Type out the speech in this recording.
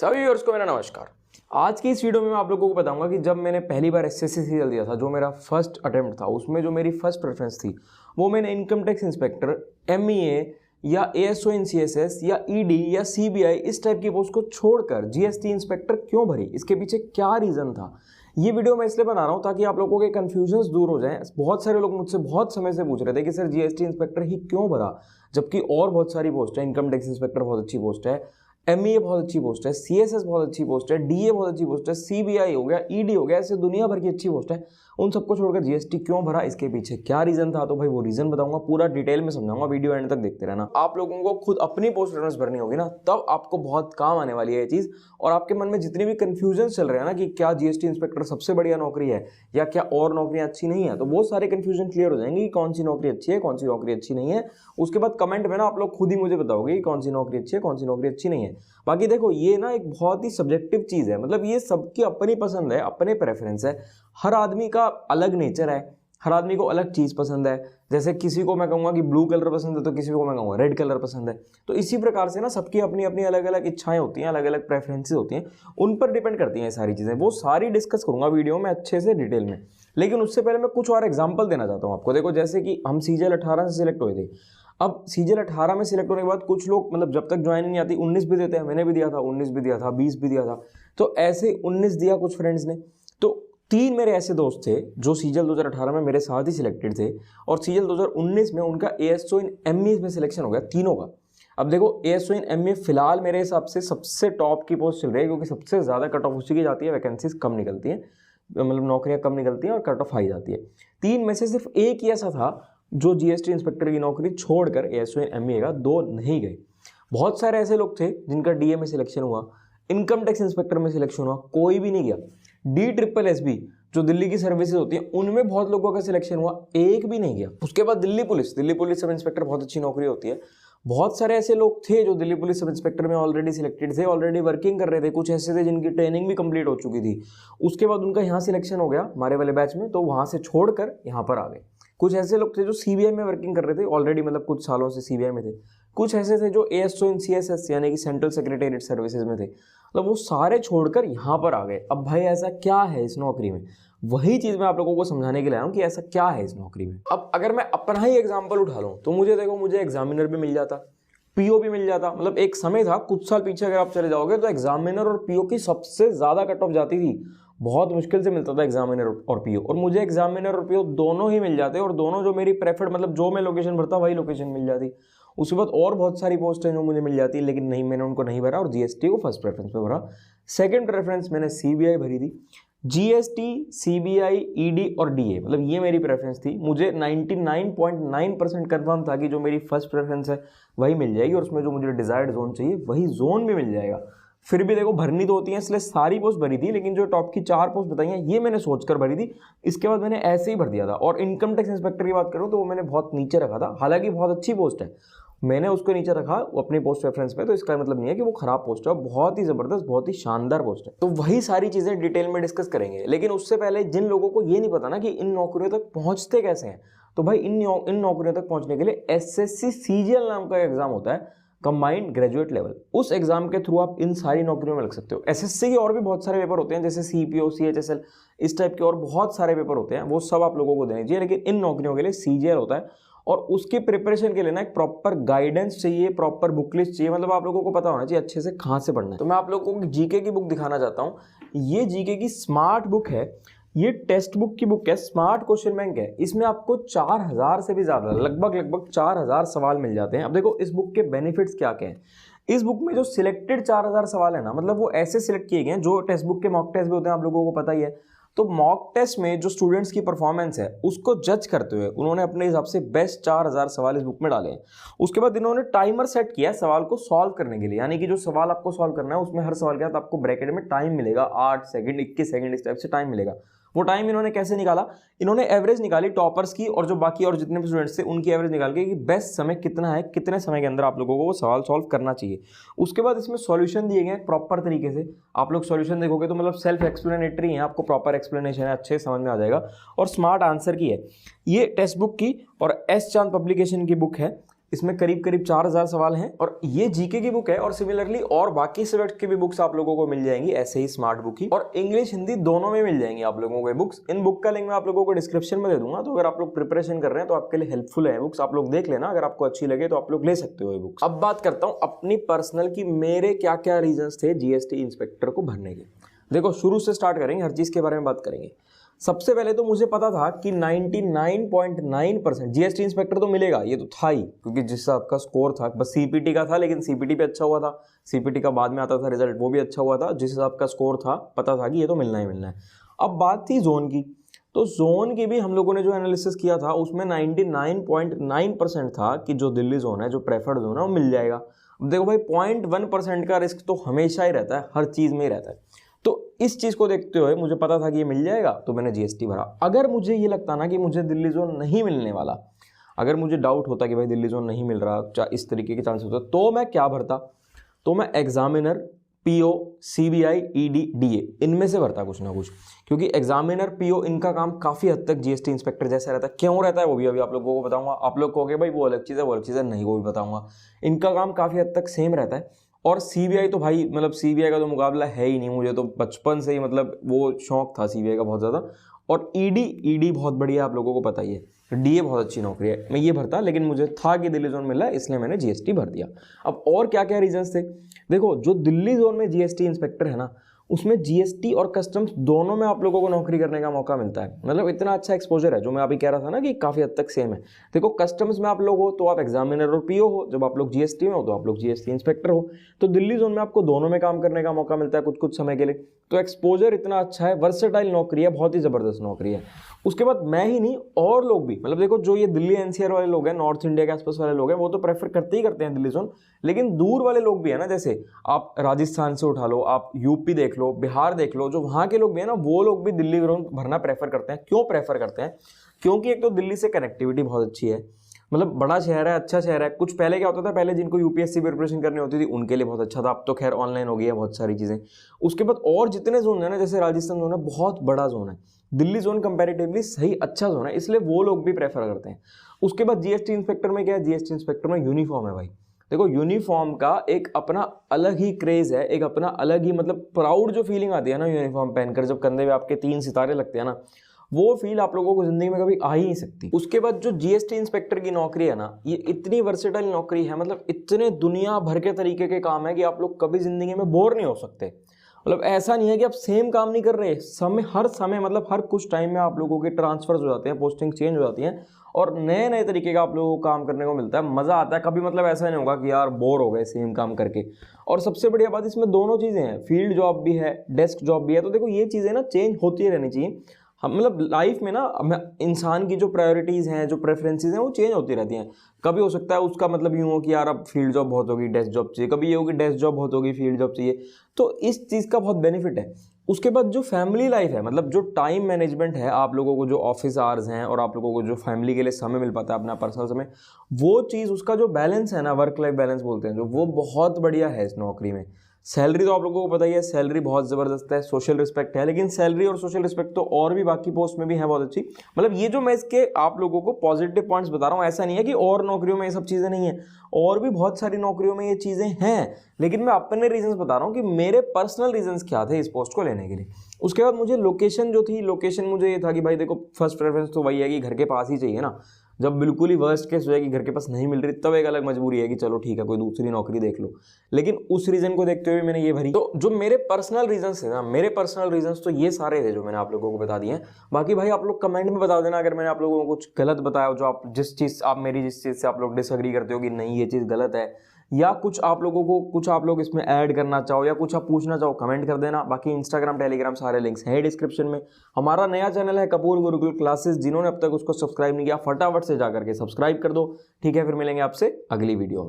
सभी व्यूअर्स को मेरा नमस्कार। आज की इस वीडियो में मैं आप लोगों को बताऊंगा कि जब मैंने पहली बार एसएससी सीजीएल दिया था, जो मेरा फर्स्ट अटेम्प्ट था, उसमें जो मेरी फर्स्ट प्रेफरेंस थी वो मैंने इनकम टैक्स इंस्पेक्टर, एमईए या एएसओ इन सीएसएस या ईडी या सीबीआई इस टाइप की पोस्ट को छोड़कर जीएसटी इंस्पेक्टर क्यों भरी, इसके पीछे क्या रीज़न था। ये वीडियो मैं इसलिए बना रहा हूँ ताकि आप लोगों के कन्फ्यूजन्स दूर हो जाएं। बहुत सारे लोग मुझसे बहुत समय से पूछ रहे थे कि सर जीएसटी इंस्पेक्टर ही क्यों भरा, जबकि और बहुत सारी पोस्ट है। इनकम टैक्स इंस्पेक्टर बहुत अच्छी पोस्ट है, एमईए बहुत अच्छी पोस्ट है, सीएसएस बहुत अच्छी पोस्ट है, डीए बहुत अच्छी पोस्ट है, सीबीआई हो गया, ईडी हो गया, ऐसे दुनिया भर की अच्छी पोस्ट है। उन सबको छोड़कर जीएसटी क्यों भरा, इसके पीछे क्या रीजन था, तो भाई वो रीजन बताऊंगा, पूरा डिटेल में समझाऊंगा, वीडियो एंड तक देखते रहना। आप लोगों को खुद अपनी पोस्ट रेफरेंस भरनी होगी ना, तब आपको बहुत काम आने वाली है ये चीज। और आपके मन में जितनी भी कंफ्यूजन चल रहे हैं ना कि क्या जीएसटी इंस्पेक्टर सबसे बढ़िया नौकरी है या क्या और नौकरियां अच्छी नहीं है, तो वो सारे कंफ्यूजन क्लियर हो जाएंगे कि कौन सी नौकरी अच्छी है, कौन सी नौकरी अच्छी नहीं है। उसके बाद कमेंट में ना आप लोग खुद ही मुझे बताओगे कि कौन सी नौकरी अच्छी है, कौन सी नौकरी अच्छी नहीं है। बाकी देखो, ये ना एक बहुत ही सब्जेक्टिव चीज है, मतलब ये सबकी अपनी पसंद है, अपने प्रेफरेंस है। हर आदमी का अलग नेचर है, हर आदमी को अलग चीज पसंद है। जैसे किसी को मैं कहूंगा कि ब्लू कलर पसंद है, तो किसी को मैं कहूंगा रेड कलर पसंद है। तो इसी प्रकार से ना सबकी अपनी अपनी अलग अलग इच्छाएं होती हैं, अलग अलग प्रेफरेंसेस होती हैं, उन पर डिपेंड करती हैं ये सारी चीजें। वो सारी डिस्कस करूंगा वीडियो में अच्छे से डिटेल में। लेकिन उससे पहले मैं कुछ और एग्जाम्पल देना चाहता हूँ आपको। देखो, जैसे कि हम सीजीएल 18 से सिलेक्ट हुए थे। अब सीजीएल 18 में सिलेक्ट होने के बाद कुछ लोग मतलब जब तक ज्वाइन नहीं आती 19 भी देते हैं। मैंने भी दिया था, 19 भी दिया था, 20 भी दिया था। तो ऐसे 19 दिया कुछ फ्रेंड्स ने। तो 3 मेरे ऐसे दोस्त थे जो सीजीएल 2018 में मेरे साथ ही सिलेक्टेड थे, और सीजीएल 2019 में उनका एएसओ इन एमईए में सिलेक्शन हो गया, तीनों का। अब देखो, एएसओ इन एमईए फिलहाल मेरे हिसाब से सबसे टॉप की पोस्ट चल रही है, क्योंकि सबसे ज़्यादा कट ऑफ उसी की जाती है, वैकेंसीज कम निकलती हैं, मतलब नौकरियां कम निकलती हैं और कट ऑफ हाई जाती है। 3 में से सिर्फ एक ही ऐसा था जो जीएसटी इंस्पेक्टर की नौकरी छोड़कर एएसओ इन एमईए का 2 नहीं गए। बहुत सारे ऐसे लोग थे जिनका डीए में सिलेक्शन हुआ, इनकम टैक्स इंस्पेक्टर में सिलेक्शन हुआ, कोई भी नहीं गया। DSSS जो दिल्ली की सर्विसेज होती है, उनमें बहुत लोगों का सिलेक्शन हुआ, एक भी नहीं गया। उसके बाद दिल्ली पुलिस सब इंस्पेक्टर बहुत अच्छी नौकरी होती है। बहुत सारे ऐसे लोग थे जो दिल्ली पुलिस सब इंस्पेक्टर में ऑलरेडी सिलेक्टेड थे, ऑलरेडी वर्किंग कर रहे थे। कुछ ऐसे थे जिनकी ट्रेनिंग भी कंप्लीट हो चुकी थी, उसके बाद उनका यहाँ सिलेक्शन हो गया हमारे वाले बैच में, तो वहाँ से छोड़कर यहाँ पर आ गए। कुछ ऐसे लोग थे जो सीबीआई में वर्किंग कर रहे थे ऑलरेडी, मतलब कुछ सालों से सीबीआई में थे। कुछ ऐसे थे जो एएसओ इन सीएसएस यानी कि सेंट्रल सेक्रेटेरिएट सर्विसेज में थे, मतलब वो सारे छोड़कर यहाँ पर आ गए। अब भाई ऐसा क्या है इस नौकरी में, वही चीज मैं आप लोगों को समझाने के लिए आया हूँ कि ऐसा क्या है इस नौकरी में। अब अगर मैं अपना ही एग्जाम्पल उठा लूँ तो मुझे एग्जामिनर भी मिल जाता, पीओ भी मिल जाता। मतलब एक समय था, कुछ साल पीछे अगर आप चले जाओगे तो एग्जामिनर और पीओ की सबसे ज्यादा कट ऑफ जाती थी। बहुत मुश्किल से मिलता था एग्जामिनर और पीओ, और मुझे एग्जामिनर और पीओ दोनों ही मिल जाते, और दोनों जो मेरी प्रेफर्ड, मतलब जो मैं लोकेशन भरता वही लोकेशन मिल जाती। उसके बाद और बहुत सारी पोस्ट हैं जो मुझे मिल जाती, लेकिन नहीं, मैंने उनको नहीं भरा और जीएसटी को फर्स्ट प्रेफरेंस पे भरा। सेकंड प्रेफरेंस मैंने सीबीआई भरी थी। जीएसटी, सीबीआई, ईडी और डीए, मतलब ये मेरी प्रेफरेंस थी। मुझे 99.9% कंफर्म था कि जो मेरी फर्स्ट प्रेफरेंस है वही मिल जाएगी, और उसमें जो मुझे डिजायर्ड जोन चाहिए वही जोन भी मिल जाएगा। फिर भी देखो, भरनी तो होती है, इसलिए सारी पोस्ट भरी थी, लेकिन जो टॉप की 4 पोस्ट बताई हैं ये मैंने सोचकर भरी थी। इसके बाद मैंने ऐसे ही भर दिया था। और इनकम टैक्स इंस्पेक्टर की बात करूं तो वो मैंने बहुत नीचे रखा था, हालांकि बहुत अच्छी पोस्ट है, मैंने उसको नीचे रखा अपनी पोस्ट रेफरेंस पे, तो इसका मतलब नहीं है कि वो खराब पोस्ट है, बहुत ही जबरदस्त, बहुत ही शानदार पोस्ट है। तो वही सारी चीजें डिटेल में डिस्कस करेंगे। लेकिन उससे पहले जिन लोगों को ये नहीं पता ना कि इन नौकरियों तक पहुंचते कैसे हैं, तो भाई इन नौकरियों तक पहुंचने के लिए एसएससी सीजीएल नाम का एग्जाम होता है, कंबाइंड ग्रेजुएट लेवल। उस एग्जाम के थ्रू आप इन सारी नौकरियों में लग सकते हो। एसएससी के और भी बहुत सारे पेपर होते हैं, जैसे सीपीओ, सीएचएसएल, इस टाइप के और बहुत सारे पेपर होते हैं, वो सब आप लोगों को देने चाहिए। लेकिन इन नौकरियों के लिए सीजीएल होता है, और उसके प्रिपरेशन के लिए ना एक प्रॉपर गाइडेंस चाहिए, प्रॉपर बुक लिस्ट चाहिए, मतलब आप लोगों को पता होना चाहिए अच्छे से कहाँ से पढ़ना है। तो मैं आप लोगों को जीके की बुक दिखाना चाहता हूँ। ये जीके की स्मार्ट बुक है, ये टेक्स्ट बुक की बुक है, स्मार्ट क्वेश्चन बैंक है। इसमें आपको 4000 से भी ज्यादा, लगभग 4000 सवाल मिल जाते हैं। अब देखो, इस बुक के बेनिफिट्स क्या क्या हैं। इस बुक में जो सिलेक्टेड 4000 सवाल है ना, मतलब वो ऐसे सिलेक्ट किए गए हैं, जो टेक्स्ट बुक के मॉक टेस्ट भी होते हैं, आप लोगों को पता ही है। तो मॉक टेस्ट में जो स्टूडेंट्स की परफॉर्मेंस है उसको जज करते हुए उन्होंने अपने हिसाब से बेस्ट 4000 सवाल इस बुक में डाले हैं। उसके बाद इन्होंने टाइमर सेट किया सवाल को सॉल्व करने के लिए, यानी कि जो सवाल आपको सॉल्व करना है उसमें हर सवाल के साथ आपको ब्रैकेट में टाइम मिलेगा, 8 सेकंड, 21 सेकंड, इस टाइप से टाइम मिलेगा। वो टाइम इन्होंने कैसे निकाला, इन्होंने एवरेज निकाली टॉपर्स की और जो बाकी और जितने भी स्टूडेंट्स थे उनकी एवरेज निकाल के कि बेस्ट समय कितना है, कितने समय के अंदर आप लोगों को वो सवाल सॉल्व करना चाहिए। उसके बाद इसमें सॉल्यूशन दिए गए हैं प्रॉपर तरीके से। आप लोग सॉल्यूशन देखोगे तो मतलब सेल्फ एक्सप्लेनेटरी है, आपको प्रॉपर एक्सप्लेनेशन है, अच्छे समझ में आ जाएगा, और स्मार्ट आंसर की है। ये टेक्स्ट बुक की और एस चांद पब्लिकेशन की बुक है। इसमें करीब करीब 4000 सवाल हैं और ये जीके की बुक है। और सिमिलरली और बाकी सब्जेक्ट की भी बुक्स आप लोगों को मिल जाएंगी ऐसे ही स्मार्ट बुक ही, और इंग्लिश हिंदी दोनों में मिल जाएंगी आप लोगों को बुक्स। इन बुक का लिंक मैं आप लोगों को डिस्क्रिप्शन में दे दूंगा, तो अगर आप लोग प्रिपरेशन कर रहे हैं तो आपके लिए हेल्पफुल है बुक्स, आप लोग देख लेना। अगर आपको अच्छी लगे तो आप लोग ले सकते हो ये बुक्स। अब बात करता हूँ अपनी पर्सनल की मेरे क्या क्या रीजंस थे जीएसटी इंस्पेक्टर को भरने के। देखो शुरू से स्टार्ट करेंगे, हर चीज के बारे में बात करेंगे। सबसे पहले तो मुझे पता था कि 99.9% जीएसटी इंस्पेक्टर तो मिलेगा, ये तो था ही, क्योंकि जिस हिसाब का स्कोर था, बस सीपीटी का था, लेकिन सीपीटी पे अच्छा हुआ था, सीपीटी का बाद में आता था रिजल्ट, वो भी अच्छा हुआ था। जिस हिसाब का स्कोर था पता था कि ये तो मिलना ही मिलना है। अब बात थी जोन की, तो जोन की भी हम लोगों ने जो एनालिसिस किया था उसमें 99.9% था कि जो दिल्ली जोन है, जो प्रेफर्ड जोन है, वो मिल जाएगा। अब देखो भाई 0.1% का रिस्क तो हमेशा ही रहता है, हर चीज में ही रहता है। तो इस चीज को देखते हुए मुझे पता था कि ये मिल जाएगा, तो मैंने जीएसटी भरा। अगर मुझे ये लगता ना कि मुझे दिल्ली जोन नहीं मिलने वाला, अगर मुझे डाउट होता कि भाई दिल्ली जोन नहीं मिल रहा, इस तरीके के चांसेस होते, तो मैं क्या भरता, तो मैं examiner, PO, CBI, ED, DA, इनमें से भरता कुछ ना कुछ। क्योंकि एग्जामिनर, पीओ, इनका काम काफी हद तक जीएसटी इंस्पेक्टर जैसा रहता है। क्यों रहता है वो भी अभी आप लोगों को बताऊंगा। आप लोग कहोगे भाई वो अलग चीज है, वो अलग चीज है, नहीं वो भी बताऊंगा। इनका काम काफी हद तक सेम रहता है। और सीबीआई तो भाई मतलब सीबीआई का तो मुकाबला है ही नहीं, मुझे तो बचपन से ही मतलब वो शौक था सीबीआई का बहुत ज्यादा। और ईडी बहुत बढ़िया, आप लोगों को पता ही है। डीए बहुत अच्छी नौकरी है, मैं ये भरता, लेकिन मुझे था कि दिल्ली जोन मिला है, इसलिए मैंने जीएसटी भर दिया। अब और क्या क्या रीजंस थे, देखो जो दिल्ली जोन में जीएसटी इंस्पेक्टर है ना, उसमें जीएसटी और कस्टम्स दोनों में आप लोगों को नौकरी करने का मौका मिलता है। मतलब इतना अच्छा एक्सपोजर है, जो मैं अभी कह रहा था ना कि काफी हद तक सेम है। देखो कस्टम्स में आप लोग हो तो आप एग्जामिनर और पीओ हो, जब आप लोग जीएसटी में हो तो आप लोग जीएसटी इंस्पेक्टर हो। तो दिल्ली जोन में आपको दोनों में काम करने का मौका मिलता है कुछ कुछ समय के लिए। तो एक्सपोजर इतना अच्छा है, वर्सेटाइल नौकरी है, बहुत ही जबरदस्त नौकरी है। उसके बाद मैं ही नहीं और लोग भी, मतलब देखो जो ये दिल्ली एनसीआर वाले लोग हैं, नॉर्थ इंडिया के आसपास वाले लोग हैं, वो तो प्रेफर करते ही करते हैं दिल्ली जोन। लेकिन दूर वाले लोग भी है ना, जैसे आप राजस्थान से उठा लो, आप यूपी देख लो, बिहार देख लो, जो वहां के लोग भी है ना, वो लोग भी दिल्ली जोन भरना प्रेफर करते हैं। क्यों प्रेफर करते हैं, क्योंकि एक तो दिल्ली से कनेक्टिविटी बहुत अच्छी है, मतलब बड़ा शहर है, अच्छा शहर है। कुछ पहले क्या होता था, पहले जिनको यूपीएससी प्रिपरेशन करनी होती थी उनके लिए बहुत अच्छा था, अब तो खैर ऑनलाइन हो गई है बहुत सारी चीजें। उसके बाद और जितने जोन है ना, जैसे राजस्थान जोन है, बहुत बड़ा जोन है, दिल्ली जोन कंपैरेटिवली सही अच्छा जोन है, इसलिए वो लोग भी प्रेफर करते हैं। उसके बाद जीएसटी इंस्पेक्टर में क्या है, जीएसटी इंस्पेक्टर में यूनिफॉर्म है भाई। देखो यूनिफॉर्म का एक अपना अलग ही क्रेज है, एक अपना अलग ही मतलब प्राउड जो फीलिंग आती है ना यूनिफॉर्म पहनकर, जब कंधे पे आपके 3 सितारे लगते हैं ना, वो फील आप लोगों को जिंदगी में कभी आ ही नहीं सकती। उसके बाद जो जीएसटी इंस्पेक्टर की नौकरी है ना, ये इतनी वर्सेटाइल नौकरी है, मतलब इतने दुनिया भर के तरीके के काम है कि आप लोग कभी जिंदगी में बोर नहीं हो सकते। मतलब ऐसा नहीं है कि आप सेम काम नहीं कर रहे, हर समय मतलब हर कुछ टाइम में आप लोगों के ट्रांसफर्स हो जाते हैं, पोस्टिंग चेंज हो जाती हैं और नए नए तरीके का आप लोगों को काम करने को मिलता है, मजा आता है। कभी मतलब ऐसा नहीं होगा कि यार बोर हो गए सेम काम करके। और सबसे बढ़िया बात इसमें दोनों चीजें हैं, फील्ड जॉब भी है, डेस्क जॉब भी है। तो देखो ये चीजें ना चेंज होती रहनी चाहिए। हम मतलब लाइफ में ना इंसान की जो प्रायोरिटीज हैं, जो प्रेफरेंसेस हैं, वो चेंज होती रहती हैं। कभी हो सकता है उसका मतलब यूं हो कि यार अब फील्ड जॉब बहुत होगी, डेस्क जॉब चाहिए, कभी ये होगी डेस्क जॉब बहुत होगी, फील्ड जॉब चाहिए। तो इस चीज़ का बहुत बेनिफिट है। उसके बाद जो फैमिली लाइफ है, मतलब जो टाइम मैनेजमेंट है, आप लोगों को जो ऑफिस आवर्स हैं और आप लोगों को जो फैमिली के लिए समय मिल पाता है, अपना पर्सनल समय, वो चीज़ उसका जो बैलेंस है ना, वर्क लाइफ बैलेंस बोलते हैं जो, वो बहुत बढ़िया है इस नौकरी में। सैलरी तो आप लोगों को पता ही है, सैलरी बहुत ज़बरदस्त है, सोशल रिस्पेक्ट है, लेकिन सैलरी और सोशल रिस्पेक्ट तो और भी बाकी पोस्ट में भी है बहुत अच्छी। मतलब ये जो मैं इसके आप लोगों को पॉजिटिव पॉइंट्स बता रहा हूँ, ऐसा नहीं है कि और नौकरियों में ये सब चीज़ें नहीं है, और भी बहुत सारी नौकरियों में ये चीज़ें हैं, लेकिन मैं अपने रीजंस बता रहा हूँ कि मेरे पर्सनल रीजंस क्या थे इस पोस्ट को लेने के लिए। उसके बाद मुझे लोकेशन जो थी, लोकेशन मुझे ये था कि भाई देखो फर्स्ट प्रेफरेंस तो वही है कि घर के पास ही चाहिए ना। जब बिल्कुल ही वर्स्ट केस हो जाए कि घर के पास नहीं मिल रही, तब एक अलग मजबूरी है कि चलो ठीक है कोई दूसरी नौकरी देख लो, लेकिन उस रीजन को देखते हुए मैंने ये भरी। तो जो मेरे पर्सनल रीजंस थे ना, मेरे पर्सनल रीजंस तो ये सारे थे जो मैंने आप लोगों को बता दिए हैं। बाकी भाई आप लोग कमेंट में बता देना अगर मैंने आप लोगों को कुछ गलत बताया हो, जो आप जिस चीज़ से आप लोग डिसएग्री करते हो कि नहीं ये चीज़ गलत है, या कुछ आप लोगों को कुछ आप लोग इसमें ऐड करना चाहो या कुछ आप पूछना चाहो, कमेंट कर देना। बाकी इंस्टाग्राम, टेलीग्राम सारे लिंक्स हैं डिस्क्रिप्शन में। हमारा नया चैनल है कपूर गुरुकुल क्लासेस, जिन्होंने अब तक उसको सब्सक्राइब नहीं किया फटाफट से जाकर के सब्सक्राइब कर दो। ठीक है, फिर मिलेंगे आपसे अगली वीडियो में।